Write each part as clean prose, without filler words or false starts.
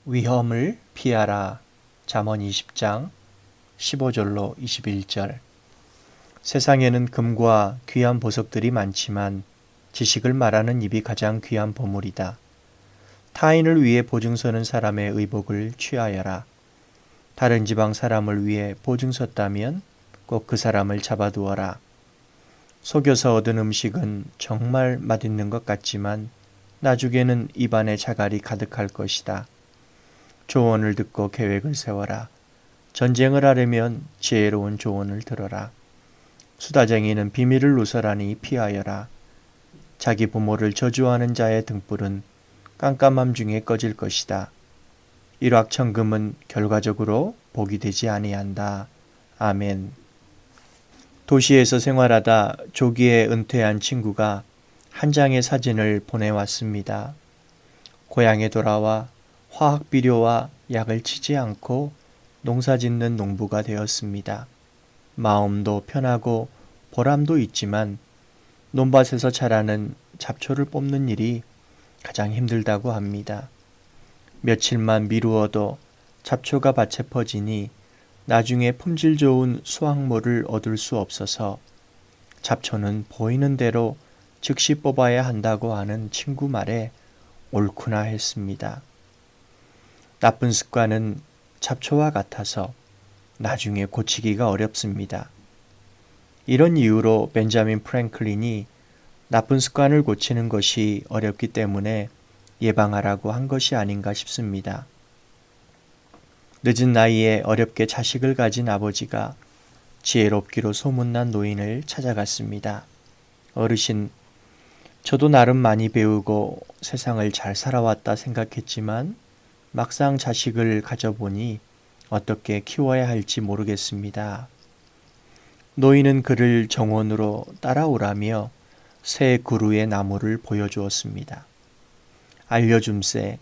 위험을 피하라. 잠언 20장 15절로 21절. 세상에는 금과 귀한 보석들이 많지만 지식을 말하는 입이 가장 귀한 보물이다. 타인을 위해 보증 서는 사람의 의복을 취하여라. 다른 지방 사람을 위해 보증 섰다면 꼭 그 사람을 잡아두어라. 속여서 얻은 음식은 정말 맛있는 것 같지만 나중에는 입안에 자갈이 가득할 것이다. 조언을 듣고 계획을 세워라. 전쟁을 하려면 지혜로운 조언을 들어라. 수다쟁이는 비밀을 누설하니 피하여라. 자기 부모를 저주하는 자의 등불은 깜깜함 중에 꺼질 것이다. 일확천금은 결과적으로 복이 되지 아니한다. 아멘. 도시에서 생활하다 조기에 은퇴한 친구가 한 장의 사진을 보내왔습니다. 고향에 돌아와 화학비료와 약을 치지 않고 농사짓는 농부가 되었습니다. 마음도 편하고 보람도 있지만 논밭에서 자라는 잡초를 뽑는 일이 가장 힘들다고 합니다. 며칠만 미루어도 잡초가 밭에 퍼지니 나중에 품질 좋은 수확물을 얻을 수 없어서 잡초는 보이는 대로 즉시 뽑아야 한다고 하는 친구 말에 옳구나 했습니다. 나쁜 습관은 잡초와 같아서 나중에 고치기가 어렵습니다. 이런 이유로 벤자민 프랭클린이 나쁜 습관을 고치는 것이 어렵기 때문에 예방하라고 한 것이 아닌가 싶습니다. 늦은 나이에 어렵게 자식을 가진 아버지가 지혜롭기로 소문난 노인을 찾아갔습니다. 어르신, 저도 나름 많이 배우고 세상을 잘 살아왔다 생각했지만 막상 자식을 가져보니 어떻게 키워야 할지 모르겠습니다. 노인은 그를 정원으로 따라오라며 새 그루의 나무를 보여주었습니다. 알려줌세,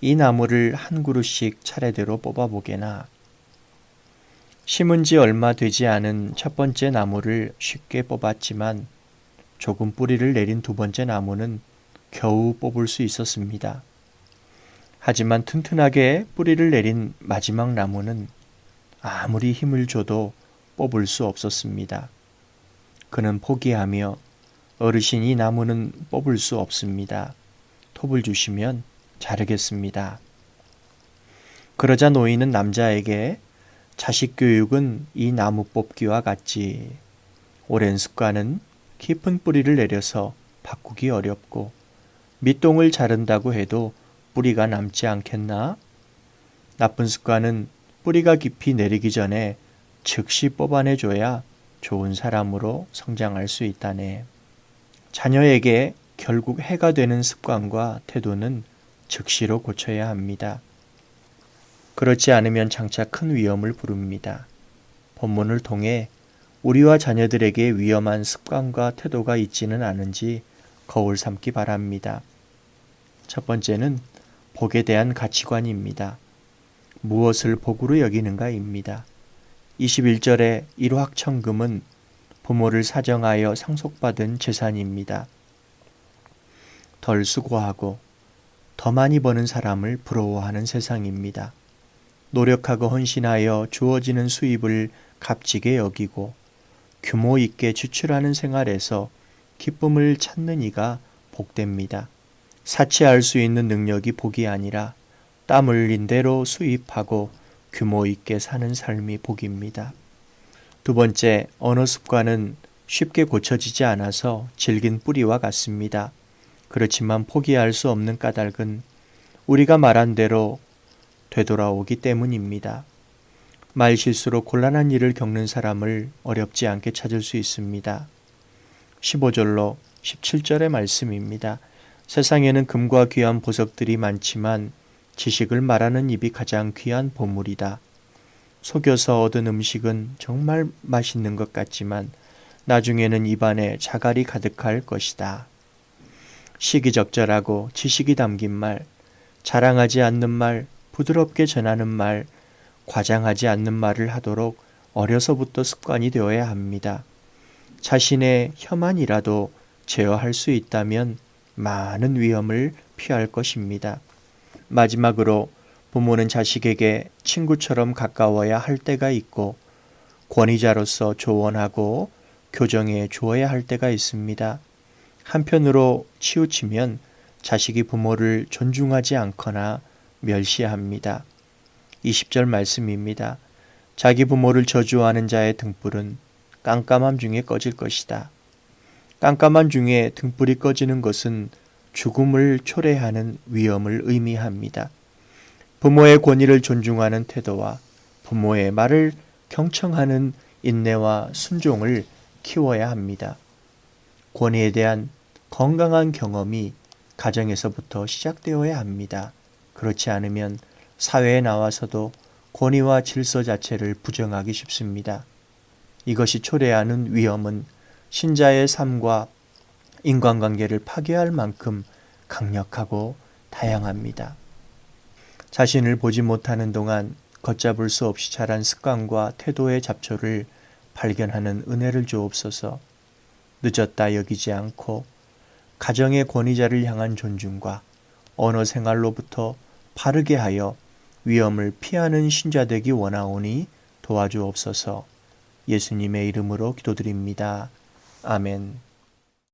이 나무를 한 그루씩 차례대로 뽑아보게나. 심은 지 얼마 되지 않은 첫 번째 나무를 쉽게 뽑았지만 조금 뿌리를 내린 두 번째 나무는 겨우 뽑을 수 있었습니다. 하지만 튼튼하게 뿌리를 내린 마지막 나무는 아무리 힘을 줘도 뽑을 수 없었습니다. 그는 포기하며 어르신이 나무는 뽑을 수 없습니다. 톱을 주시면 자르겠습니다. 그러자 노인은 남자에게 자식 교육은 이 나무 뽑기와 같지. 오랜 습관은 깊은 뿌리를 내려서 바꾸기 어렵고 밑동을 자른다고 해도 뿌리가 남지 않겠나? 나쁜 습관은 뿌리가 깊이 내리기 전에 즉시 뽑아내줘야 좋은 사람으로 성장할 수 있다네. 자녀에게 결국 해가 되는 습관과 태도는 즉시로 고쳐야 합니다. 그렇지 않으면 장차 큰 위험을 부릅니다. 본문을 통해 우리와 자녀들에게 위험한 습관과 태도가 있지는 않은지 거울 삼기 바랍니다. 첫 번째는 복에 대한 가치관입니다. 무엇을 복으로 여기는가입니다. 21절의 일확천금은 부모를 사정하여 상속받은 재산입니다. 덜 수고하고 더 많이 버는 사람을 부러워하는 세상입니다. 노력하고 헌신하여 주어지는 수입을 값지게 여기고 규모 있게 지출하는 생활에서 기쁨을 찾는 이가 복됩니다. 사치할 수 있는 능력이 복이 아니라 땀 흘린 대로 수입하고 규모 있게 사는 삶이 복입니다. 두 번째, 언어 습관은 쉽게 고쳐지지 않아서 질긴 뿌리와 같습니다. 그렇지만 포기할 수 없는 까닭은 우리가 말한 대로 되돌아오기 때문입니다. 말 실수로 곤란한 일을 겪는 사람을 어렵지 않게 찾을 수 있습니다. 15절로 17절의 말씀입니다. 세상에는 금과 귀한 보석들이 많지만 지식을 말하는 입이 가장 귀한 보물이다. 속여서 얻은 음식은 정말 맛있는 것 같지만 나중에는 입안에 자갈이 가득할 것이다. 시기적절하고 지식이 담긴 말, 자랑하지 않는 말, 부드럽게 전하는 말, 과장하지 않는 말을 하도록 어려서부터 습관이 되어야 합니다. 자신의 혀만이라도 제어할 수 있다면 많은 위험을 피할 것입니다. 마지막으로 부모는 자식에게 친구처럼 가까워야 할 때가 있고 권위자로서 조언하고 교정해 주어야 할 때가 있습니다. 한편으로 치우치면 자식이 부모를 존중하지 않거나 멸시합니다. 20절 말씀입니다. 자기 부모를 저주하는 자의 등불은 깜깜함 중에 꺼질 것이다. 깜깜함 중에 등불이 꺼지는 것은 죽음을 초래하는 위험을 의미합니다. 부모의 권위를 존중하는 태도와 부모의 말을 경청하는 인내와 순종을 키워야 합니다. 권위에 대한 건강한 경험이 가정에서부터 시작되어야 합니다. 그렇지 않으면 사회에 나와서도 권위와 질서 자체를 부정하기 쉽습니다. 이것이 초래하는 위험은 신자의 삶과 인간관계를 파괴할 만큼 강력하고 다양합니다. 자신을 보지 못하는 동안 걷잡을 수 없이 자란 습관과 태도의 잡초를 발견하는 은혜를 주옵소서. 늦었다 여기지 않고 가정의 권위자를 향한 존중과 언어 생활로부터 바르게 하여 위험을 피하는 신자 되기 원하오니 도와주옵소서. 예수님의 이름으로 기도드립니다. 아멘.